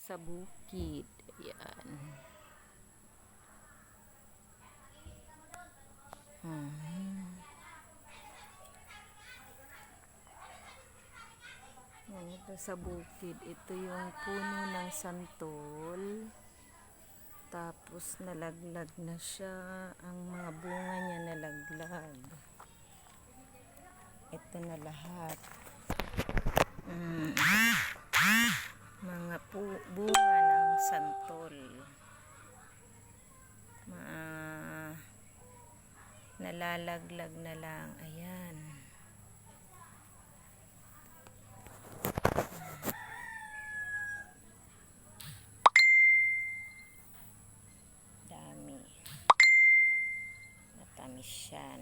Sa bukid. Ayan. Ito sa bukid. Ito yung puno ng santol. Tapos nalaglag na siya. Ang mga bunga niya nalaglag. Ito na lahat. Mga bunga ng santol. Nalalaglag na lang. Ayan. Dami. Matamis siya.